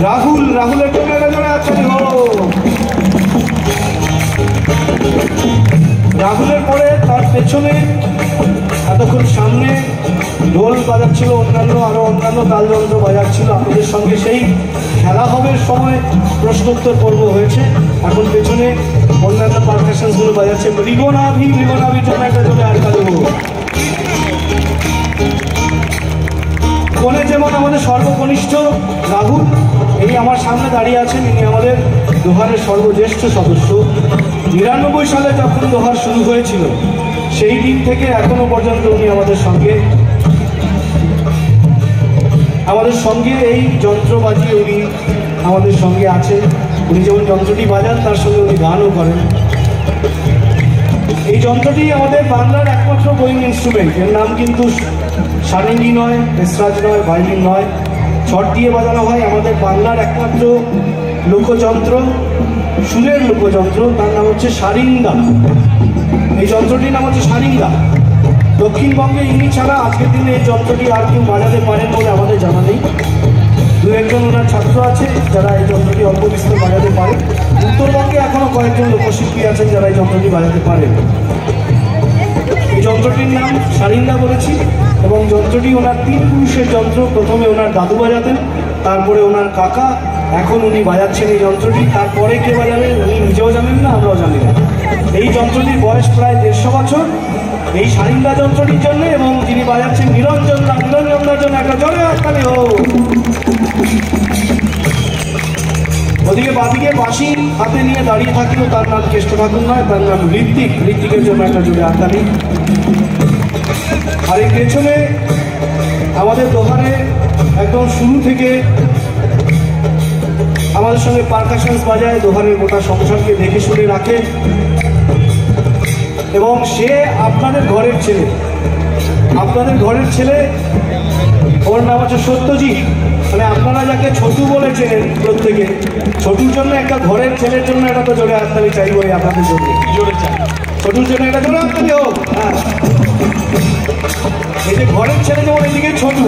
রাহুলের জন্য রাহুলের পরে তার পেছনে এতক্ষণ সামনে ঢোল বাজাচ্ছিল, অন্যান্য তালযন্ত্র বাজাচ্ছিল। আমাদের সঙ্গে সেই খেলা হবে সময় প্রশ্নোত্তর পর্ব হয়েছে। এখন পেছনে অন্যান্য পারকাশনসগুলো বাজাচ্ছে। মৃগনাভির জন্য একটা জোরে আটকা দেবো। কোনে যেমন আমাদের সর্বকনিষ্ঠ রাহুল, এই আমার সামনে দাঁড়িয়ে আছেন, ইনি আমাদের দোহারের সর্বজ্যেষ্ঠ সদস্য। ৯৯ সালে যখন দোহার শুরু হয়েছিল সেই দিন থেকে এখনো পর্যন্ত উনি আমাদের সঙ্গে এই যন্ত্র বাজিয়ে উনি আমাদের সঙ্গে আছেন। উনি যেমন যন্ত্রটি বাজান তার সঙ্গে উনি গানও করেন। এই যন্ত্রটি আমাদের বাংলার একমাত্র গোয়িং ইনস্ট্রুমেন্ট। এর নাম কিন্তু সারেঙ্গি নয়, এসরাজ নয়, ভায়োলিন নয়, ছট দিয়ে বাজানো হয়। আমাদের বাংলার একমাত্র লোকযন্ত্র, সুরের লোকযন্ত্র, তার নাম হচ্ছে সারিঙ্গা। এই যন্ত্রটির নাম হচ্ছে সারিঙ্গা। দক্ষিণবঙ্গে ইনি ছাড়া আজকের দিনে এই যন্ত্রটি আর কেউ বাজাতে পারেন বলে আমাদের জানা নেই। দু একজন ওনার ছাত্র আছে যারা এই যন্ত্রটি অল্প বিস্তর বাজাতে পারে। উত্তরবঙ্গে এখনো কয়েকজন লোকশিল্পী আছেন যারা এই যন্ত্রটি বাজাতে পারেন। এই যন্ত্রটির নাম সারিঙ্গা বলেছি, এবং যন্ত্রটি ওনার 3 পুরুষের যন্ত্র। প্রথমে ওনার দাদু বাজাতেন, তারপরে ওনার কাকা, এখন উনি বাজাচ্ছেন এই যন্ত্রটি। তারপরে কে বাজাবেন উনি নিজেও জানেন না, আমরাও জানি না। এই যন্ত্রটির বয়স প্রায় 150 বছর এই সারিঙ্গা যন্ত্রটির জন্য, এবং যিনি বাজাচ্ছেন নিরঞ্জনদার জন্য একটা জোরে হাততালি হোক। ওদিকে বাদিকে বাঁশি হাতে নিয়ে দাঁড়িয়ে থাকলেও তার নাম কেষ্ট ঠাকুর নয়, তার নাম ঋত্বিকের জন্য একটা জোরে হাততালি। আর এই পেছনে আমাদের দোহারে একদম শুরু থেকে আমাদের সঙ্গে পারকাশনস বাজায়, দোহারের গোটা সংসারকে দেখে শুনে রাখে, এবং সে আপনাদের ঘরের ছেলে। ওর নাম হচ্ছে সত্যজিৎ। মানে আপনারা যাকে ছোটু বলেছেন প্রত্যেকে, ছোটুর জন্য একটা ঘরের ছেলের জন্য একটা তো জোরে হাততালি চাইবো আপনাদের জন্য। জোরে চাই, ছোটুর জন্য একটা জোরে হাততালি হোক। হ্যাঁ, এই যে ঘরের ছেলে যেমন এদিকে ছোটু,